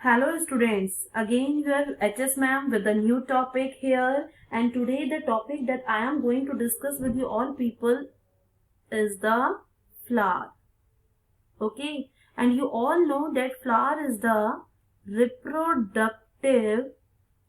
Hello students, again your HS ma'am with a new topic here, and today the topic that I am going to discuss with you all people is the flower. Okay, and you all know that flower is the reproductive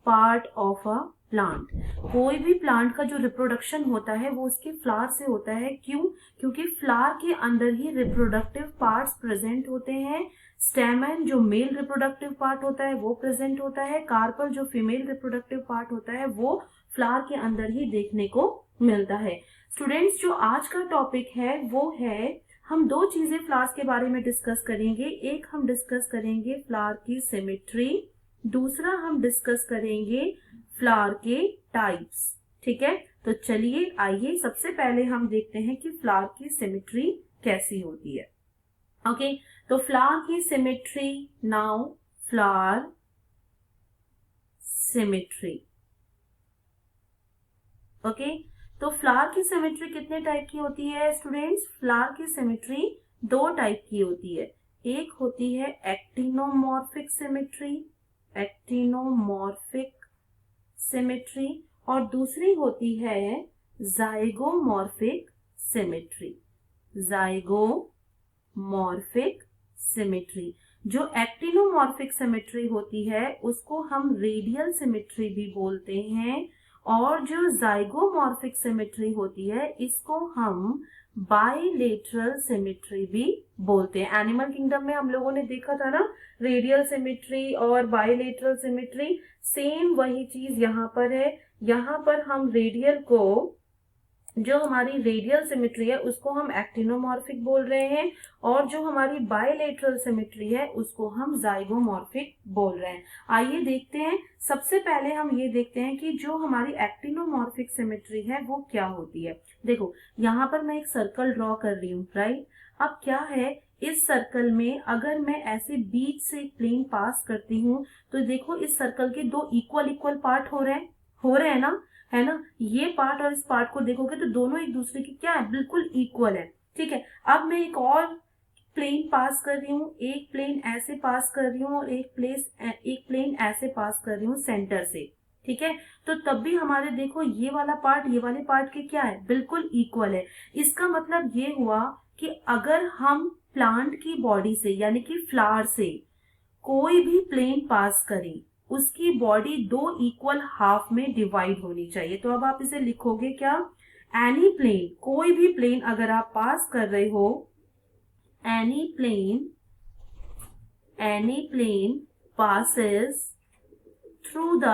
part of a plant. कोई भी plant का जो reproduction होता है वो उसके flower से होता है। क्यों? क्योंकि फ्लावर के अंदर ही रिप्रोडक्टिव पार्ट्स प्रेजेंट होते हैं। स्टेमन जो मेल रिप्रोडक्टिव पार्ट होता है वो प्रेजेंट होता है। कार्पल जो फीमेल रिप्रोडक्टिव पार्ट होता है वो फ्लावर के अंदर ही देखने को मिलता है। स्टूडेंट्स, जो आज का टॉपिक है वो है, हम दो चीजें फ्लावर्स के बारे में डिस्कस करेंगे। एक हम डिस्कस करेंगे फ्लावर की सिमेट्री, दूसरा हम डिस्कस करेंगे फ्लावर के टाइप्स। ठीक है, तो चलिए आइए सबसे पहले हम देखते हैं कि फ्लावर की सिमेट्री कैसी होती है। ओके, तो फ्लावर की symmetry, now flower symmetry. Okay, तो फ्लावर की सिमेट्री कितने टाइप की होती है स्टूडेंट्स? फ्लावर की सिमेट्री दो टाइप की होती है। एक होती है एक्टिनोमॉर्फिक सिमेट्री, एक्टिनोमॉर्फिक सिमेट्री, और दूसरी होती है जाइगोमॉर्फिक सिमेट्री, जाइगोमॉर्फिक सिमेट्री। जो एक्टिनोमॉर्फिक सिमेट्री होती है उसको हम रेडियल सिमेट्री भी बोलते हैं, और जो जाइगोमॉर्फिक सिमेट्री होती है इसको हम बाइलेटरल सिमेट्री भी बोलते हैं। एनिमल किंगडम में हम लोगों ने देखा था ना, रेडियल सिमेट्री और बाइलेटरल सिमेट्री, सेम वही चीज यहाँ पर है। यहाँ पर हम रेडियल को, जो हमारी रेडियल सिमेट्री है उसको हम एक्टिनोमॉर्फिक बोल रहे हैं, और जो हमारी बाइलेटरल सिमेट्री है उसको हम जाइगोमॉर्फिक बोल रहे हैं। आइए देखते हैं। सबसे पहले हम ये देखते हैं कि जो हमारी एक्टिनोमॉर्फिक सिमेट्री है वो क्या होती है। देखो, यहाँ पर मैं एक सर्कल ड्रॉ कर रही हूँ, राइट। अब क्या है, इस सर्कल में अगर मैं ऐसे बीच से एक प्लेन पास करती हूँ तो देखो इस सर्कल के दो इक्वल पार्ट हो रहे हैं ना, है ना। ये पार्ट और इस पार्ट को देखोगे तो दोनों एक दूसरे की क्या है, बिल्कुल इक्वल है। ठीक है, अब मैं एक और प्लेन पास कर रही हूँ, एक प्लेन ऐसे पास कर रही हूँ और एक प्लेन ऐसे पास कर रही हूँ सेंटर से। ठीक है, तो तब भी हमारे देखो ये वाला पार्ट ये वाले पार्ट के क्या है, बिल्कुल इक्वल है। इसका मतलब ये हुआ कि अगर हम प्लांट की बॉडी से यानी कि फ्लावर से कोई भी प्लेन पास करें, उसकी बॉडी दो इक्वल हाफ में डिवाइड होनी चाहिए। तो अब आप इसे लिखोगे क्या, एनी प्लेन, कोई भी प्लेन अगर आप पास कर रहे हो, any plane passes through the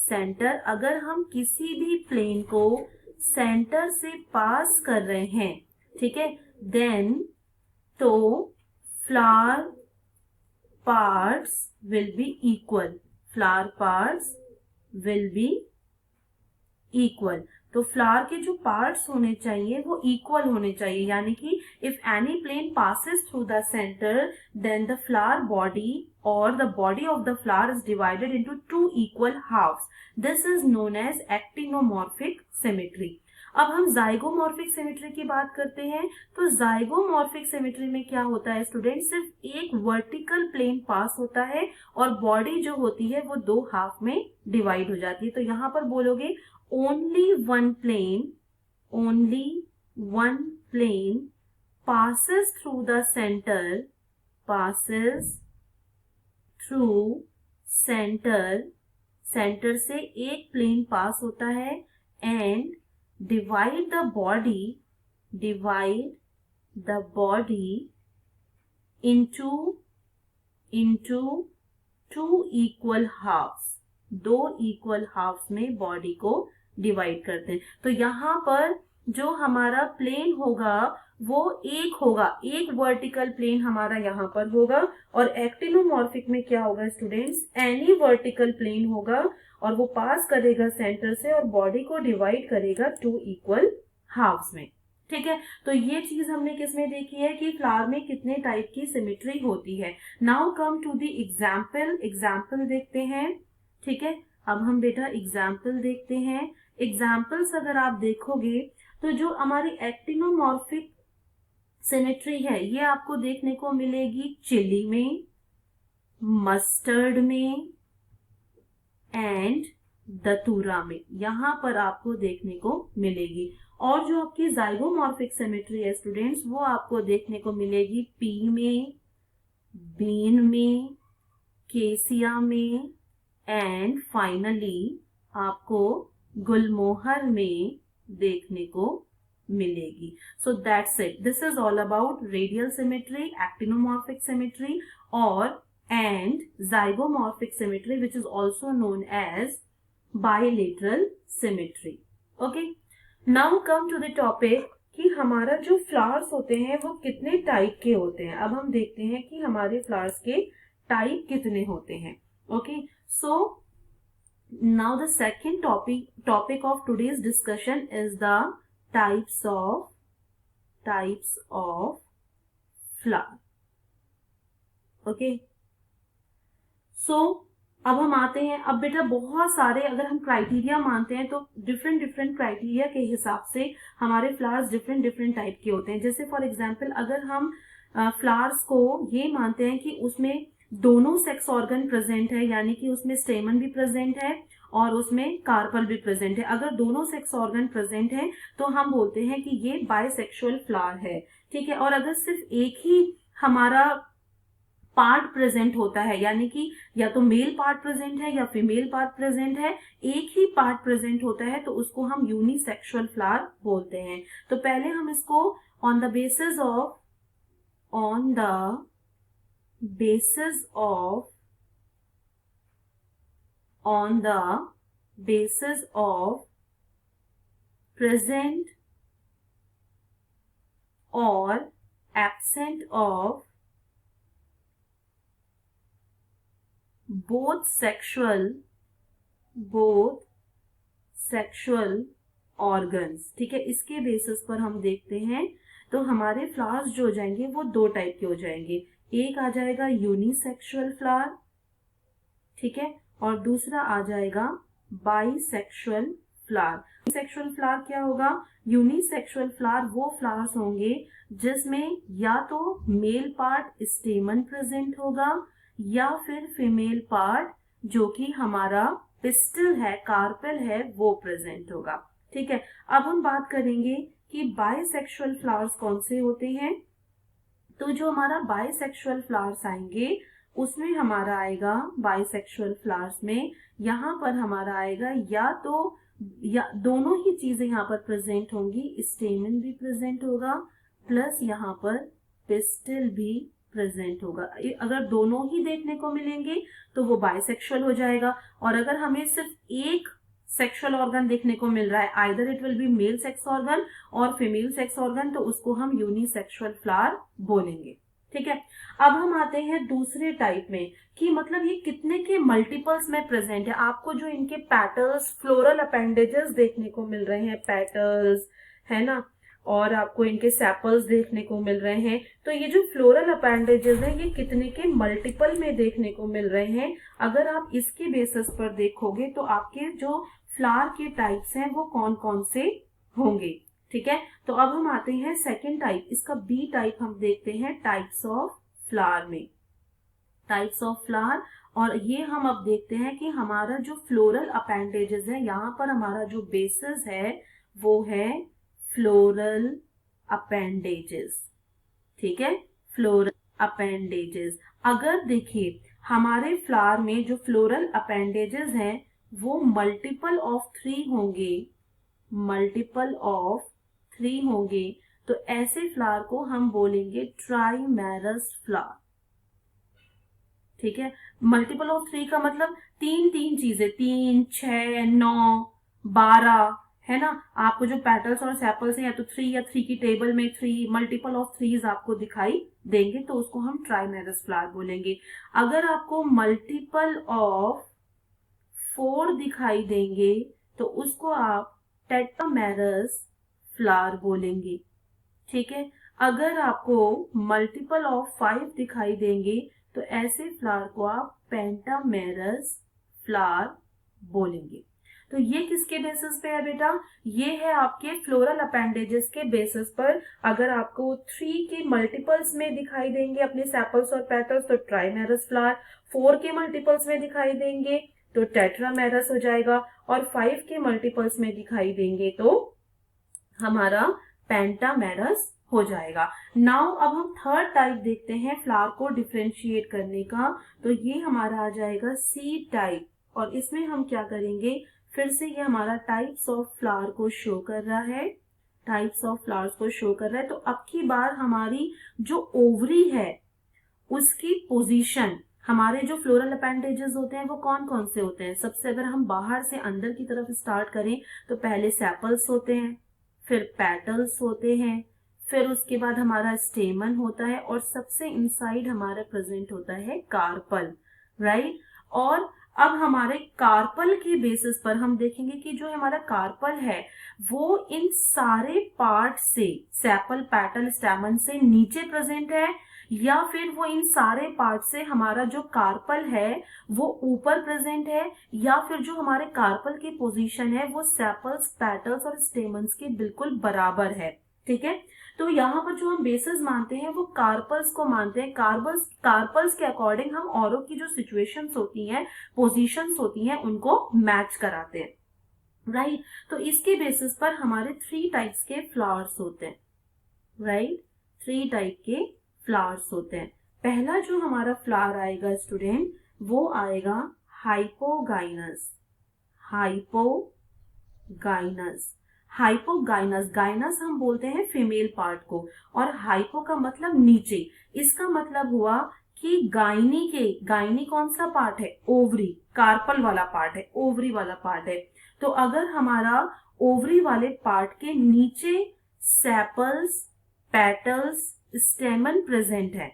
centre. अगर हम किसी भी प्लेन को सेंटर से पास कर रहे हैं, ठीक है, देन तो flower parts will be equal, flower parts will be equal। तो फ्लावर के जो पार्ट्स होने चाहिए वो इक्वल होने चाहिए, यानी कि if any plane passes through the center then the flower body or the body of the flower is divided into two equal halves. This is known as actinomorphic symmetry। अब हम zygomorphic symmetry की बात करते हैं। तो zygomorphic symmetry में क्या होता है स्टूडेंट, सिर्फ एक वर्टिकल प्लेन पास होता है और बॉडी जो होती है वो दो हाफ में डिवाइड हो जाती है। तो यहाँ पर बोलोगे only one plane passes through the center, centre से एक प्लेन पास होता है, and divide the body into two equal halves। दो इक्वल हाफ्स में बॉडी को डिवाइड करते हैं। तो यहाँ पर जो हमारा प्लेन होगा वो एक वर्टिकल प्लेन हमारा यहाँ पर होगा, और एक्टिनोमॉर्फिक में क्या होगा स्टूडेंट्स, एनी वर्टिकल प्लेन होगा और वो पास करेगा सेंटर से और बॉडी को डिवाइड करेगा टू इक्वल हाफ्स में। ठीक है, तो ये चीज हमने किसमें देखी है कि फ्लावर में कितने टाइप की सिमेट्री होती है। Now come to the example देखते हैं। ठीक है, अब हम बेटा एग्जाम्पल देखते हैं। एग्जाम्पल्स अगर आप देखोगे तो जो हमारी एक्टिनोमॉर्फिक सिमेट्री है ये आपको देखने को मिलेगी चिली में, मस्टर्ड में एंड दतूरा में, यहां पर आपको देखने को मिलेगी। और जो आपकी जाइगोमॉर्फिक सिमेट्री है स्टूडेंट्स, वो आपको देखने को मिलेगी पी में, बीन में, केसिया में एंड फाइनली आपको गुलमोहर में देखने को मिलेगी। So that's it, this is all about radial symmetry, actinomorphic symmetry और and zygomorphic symmetry, which is also known as bilateral symmetry. Okay, now come to the topic कि हमारा जो फ्लावर्स होते हैं वो कितने टाइप के होते हैं। अब हम देखते हैं कि हमारे फ्लावर्स के टाइप कितने होते हैं। Okay, so now the second topic of today's discussion is the types of flower. Okay, सो अब हम आते हैं, अब बेटा बहुत सारे अगर हम क्राइटेरिया मानते हैं तो डिफरेंट क्राइटेरिया के हिसाब से हमारे फ्लावर्स डिफरेंट टाइप के होते हैं। जैसे फॉर एग्जांपल अगर हम फ्लावर्स को ये मानते हैं कि उसमें दोनों सेक्स ऑर्गन प्रेजेंट है, यानी कि उसमें स्टेमन भी प्रेजेंट है और उसमें कार्पल भी प्रेजेंट है, अगर दोनों सेक्स ऑर्गन प्रेजेंट है तो हम बोलते हैं कि ये बायसेक्सुअल फ्लावर है। ठीक है, और अगर सिर्फ एक ही हमारा पार्ट प्रेजेंट होता है, यानी कि या तो मेल पार्ट प्रेजेंट है या फीमेल पार्ट प्रेजेंट है, एक ही पार्ट प्रेजेंट होता है तो उसको हम यूनिसेक्सुअल फ्लावर बोलते हैं। तो पहले हम इसको on the basis of present और absent of both sexual organs, ठीक है, इसके बेसिस पर हम देखते हैं। तो हमारे फ्लावर्स जो हो जाएंगे वो दो टाइप के हो जाएंगे, एक आ जाएगा यूनिसेक्सुअल फ्लावर, ठीक है, और दूसरा आ जाएगा बाइसेक्सुअल फ्लावर। यूनिसेक्सुअल फ्लावर क्या होगा? यूनिसेक्सुअल फ्लावर वो फ्लावर्स होंगे जिसमें या तो मेल पार्ट स्टेमन प्रेजेंट होगा या फिर फीमेल पार्ट जो कि हमारा पिस्टल है, कार्पेल है, वो प्रेजेंट होगा। ठीक है, अब हम बात करेंगे कि बायसेक्सुअल फ्लावर्स कौन से होते हैं। तो जो हमारा बायसेक्सुअल फ्लावर्स आएंगे उसमें हमारा आएगा, बायसेक्सुअल फ्लावर्स में यहाँ पर हमारा आएगा या तो या दोनों ही चीजें यहाँ पर प्रेजेंट होंगी, स्टेमन भी प्रेजेंट होगा प्लस यहाँ पर पिस्टल भी प्रेजेंट होगा। अगर दोनों ही देखने को मिलेंगे तो वो बायसेक्सुअल हो जाएगा, और अगर हमें सिर्फ एक सेक्सुअल ऑर्गन देखने को मिल रहा है, either it will be male sex organ और फीमेल सेक्स ऑर्गन, तो उसको हम यूनिसेक्सुअल फ्लावर बोलेंगे। ठीक है, अब हम आते हैं दूसरे टाइप में कि मतलब ये कितने के मल्टीपल्स में प्रेजेंट है। आपको जो इनके पेटल्स, फ्लोरल अपेंडेजेस देखने को मिल रहे हैं, पेटल्स है ना, और आपको इनके सेपल्स देखने को मिल रहे हैं, तो ये जो फ्लोरल अपेंडेजेस हैं ये कितने के मल्टीपल में देखने को मिल रहे हैं। अगर आप इसके बेसिस पर देखोगे तो आपके जो फ्लावर के टाइप्स हैं वो कौन कौन से होंगे। ठीक है, तो अब हम आते हैं सेकेंड टाइप, इसका बी टाइप हम देखते हैं टाइप्स ऑफ फ्लावर में, टाइप्स ऑफ फ्लावर। और ये हम अब देखते हैं कि हमारा जो फ्लोरल अपेंडेजेस है, यहाँ पर हमारा जो बेसिस है वो है फ्लोरल अपेंडेजेस। ठीक है, फ्लोरल अपेंडेजेस। अगर देखिए हमारे फ्लावर में जो फ्लोरल अपेंडेजेस हैं वो मल्टीपल ऑफ 3 होंगे, मल्टीपल ऑफ 3 होंगे, तो ऐसे फ्लावर को हम बोलेंगे ट्राइमेरस फ्लावर। ठीक है, मल्टीपल ऑफ 3 का मतलब तीन चीजें, 3, 6, 9, 12 है ना। आपको जो पेटल्स और सेपल्स हैं या तो 3 या 3 की टेबल में 3 मल्टीपल ऑफ 3 आपको दिखाई देंगे तो उसको हम ट्राइमेरस फ्लावर बोलेंगे। अगर आपको मल्टीपल ऑफ 4 दिखाई देंगे तो उसको आप टेट्रामेरस फ्लावर बोलेंगे। ठीक है, अगर आपको मल्टीपल ऑफ 5 दिखाई देंगे तो ऐसे फ्लावर को आप पेंटामेरस फ्लावर बोलेंगे। तो ये किसके बेसिस पे है बेटा? ये है आपके फ्लोरल अपेंडेजेस के बेसिस पर। अगर आपको 3 के मल्टीपल्स में दिखाई देंगे अपने सेपल्स और पेटल्स तो ट्राइमेरस फ्लावर, 4 के मल्टीपल्स में दिखाई देंगे तो टेट्रामेरस हो जाएगा, और 5 के मल्टीपल्स में दिखाई देंगे तो हमारा पेंटामेरस हो जाएगा। नाउ अब हम थर्ड टाइप देखते हैं फ्लावर को डिफ्रेंशिएट करने का। तो ये हमारा आ जाएगा सीड टाइप, और इसमें हम क्या करेंगे, फिर से ये हमारा टाइप्स ऑफ फ्लावर को शो कर रहा है, टाइप्स ऑफ फ्लावर्स को शो कर रहा है। तो अब की बार हमारी जो ओवरी है उसकी पोजीशन, हमारे जो फ्लोरल अपेंडेजेस होते हैं वो कौन कौन से होते हैं? सबसे अगर हम बाहर से अंदर की तरफ स्टार्ट करें तो पहले सेपल्स होते हैं, फिर पेटल्स होते हैं, फिर उसके बाद हमारा स्टेमन होता है, और सबसे इनसाइड हमारा प्रेजेंट होता है कार्पल, राइट। और अब हमारे कार्पल के बेसिस पर हम देखेंगे कि जो हमारा कार्पल है वो इन सारे पार्ट से, सेपल पेटल स्टेमन से नीचे प्रेजेंट है, या फिर वो इन सारे पार्ट से हमारा जो कार्पल है वो ऊपर प्रेजेंट है, या फिर जो हमारे कार्पल की पोजीशन है वो सेपल्स, पेटल्स और स्टेमन्स के बिल्कुल बराबर है, ठीक है। तो यहाँ पर जो हम बेसिस मानते हैं वो कार्पल्स को मानते हैं। कार्पल्स के अकॉर्डिंग हम औरों की जो सिचुएशंस होती हैं, पोजीशंस होती हैं, उनको मैच कराते हैं, राइट। तो इसके बेसिस पर हमारे 3 टाइप्स के फ्लावर्स होते हैं, राइट, 3 टाइप के फ्लावर्स होते हैं। पहला जो हमारा फ्लावर आएगा स्टूडेंट वो आएगा हाइपोगाइनस, हाइपोगाइनस, हाइपोगाइनस, गाइनस हम बोलते हैं फीमेल पार्ट को, और हाइपो का मतलब नीचे। इसका मतलब हुआ कि गायनी कौन सा पार्ट है? ओवरी, कार्पल वाला पार्ट है, ओवरी वाला पार्ट है। तो अगर हमारा ओवरी वाले पार्ट के नीचे सेपल्स, पेटल्स, स्टेमन प्रेजेंट है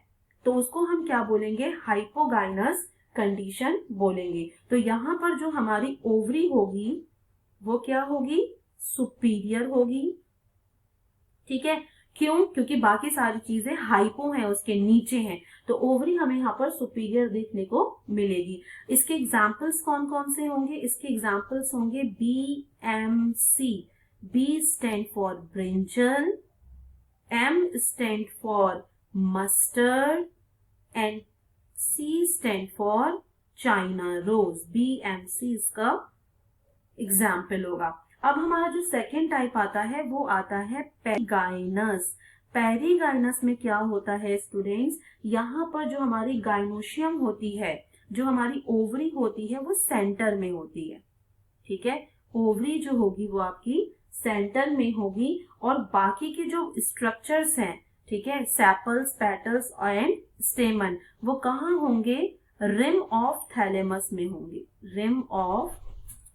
तो उसको हम क्या बोलेंगे? हाइपोगाइनस कंडीशन बोलेंगे। तो यहाँ पर जो हमारी ओवरी होगी वो क्या होगी? सुपीरियर होगी, ठीक है। क्यों? क्योंकि बाकी सारी चीजें हाइपो हैं, उसके नीचे हैं, तो ओवरी हमें यहाँ पर सुपीरियर देखने को मिलेगी। इसके एग्जाम्पल्स कौन कौन से होंगे? इसके एग्जाम्पल्स होंगे BMC, B stand for brinjal, M stand for mustard and C stand for China rose. BMC इसका एग्जाम्पल होगा। अब हमारा जो सेकेंड टाइप आता है वो आता है पेरिगाइनस। पेरिगाइनस में क्या होता है स्टूडेंट्स? यहाँ पर जो हमारी गाइनोशियम होती है, जो हमारी ओवरी होती है वो सेंटर में होती है, ठीक है। ओवरी जो होगी वो आपकी सेंटर में होगी, और बाकी के जो स्ट्रक्चर्स हैं, ठीक है, सेपल्स, पेटल्स एंड स्टेमन, वो कहाँ होंगे? रिम ऑफ थैलेमस में होंगे, रिम ऑफ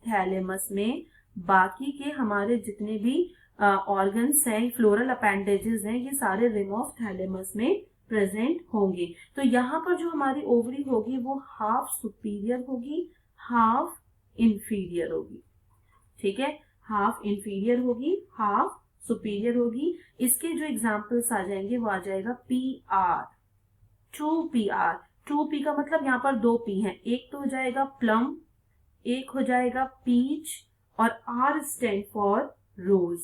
थैलेमस में। बाकी के हमारे जितने भी ऑर्गन्स हैं, फ्लोरल अपेंडेजेस हैं, ये सारे रिम ऑफ थैलेमस में प्रेजेंट होंगे। तो यहाँ पर जो हमारी ओवरी होगी वो हाफ सुपीरियर होगी, हाफ इंफीरियर होगी, ठीक है, हाफ इंफीरियर होगी, हाफ सुपीरियर होगी। इसके जो एग्जाम्पल्स आ जाएंगे वो आ जाएगा PR, 2PR। 2P का मतलब यहाँ पर 2 P हैं, एक तो हो जाएगा प्लम, एक हो जाएगा पीच, और R स्टैंड फॉर रोज,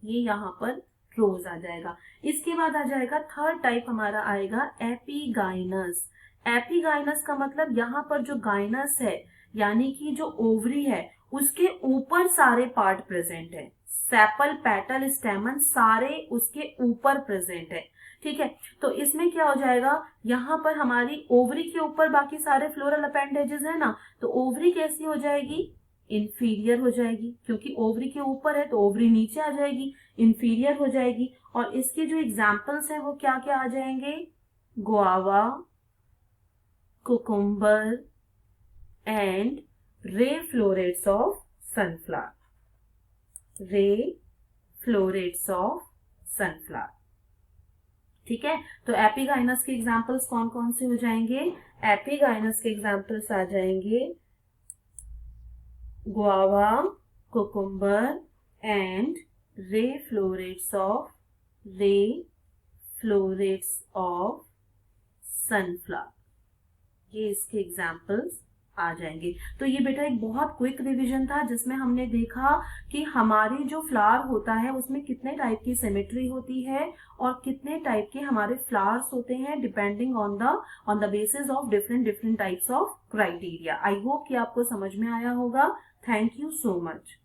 ये यहाँ पर रोज आ जाएगा। इसके बाद आ जाएगा थर्ड टाइप हमारा आएगा एपिगाइनस। एपिगाइनस का मतलब यहाँ पर जो गाइनस है यानी कि जो ओवरी है उसके ऊपर सारे पार्ट प्रेजेंट है, सेपल, पेटल, स्टेमन सारे उसके ऊपर प्रेजेंट है, ठीक है। तो इसमें क्या हो जाएगा? यहाँ पर हमारी ओवरी के ऊपर बाकी सारे फ्लोरल अपेंडेजेस है ना, तो ओवरी कैसी हो जाएगी? इंफीरियर हो जाएगी, क्योंकि ओवरी के ऊपर है तो ओवरी नीचे आ जाएगी, इंफीरियर हो जाएगी। और इसके जो एग्जाम्पल्स हैं वो क्या क्या आ जाएंगे? Guava, cucumber and ray florets of sunflower, ray florets of sunflower, ठीक है। तो एपिगाइनस के एग्जाम्पल्स कौन कौन से हो जाएंगे? एपिगाइनस के एग्जाम्पल्स आ जाएंगे guava, cucumber and ray florets of sunflower, ये इसके एग्जाम्पल्स आ जाएंगे। तो ये बेटा एक बहुत क्विक रिवीजन था जिसमें हमने देखा कि हमारी जो फ्लावर होता है उसमें कितने टाइप की सिमेट्री होती है और कितने टाइप के हमारे फ्लावर्स होते हैं depending on the basis of different different types of criteria. I hope कि आपको समझ में आया होगा। Thank you so much.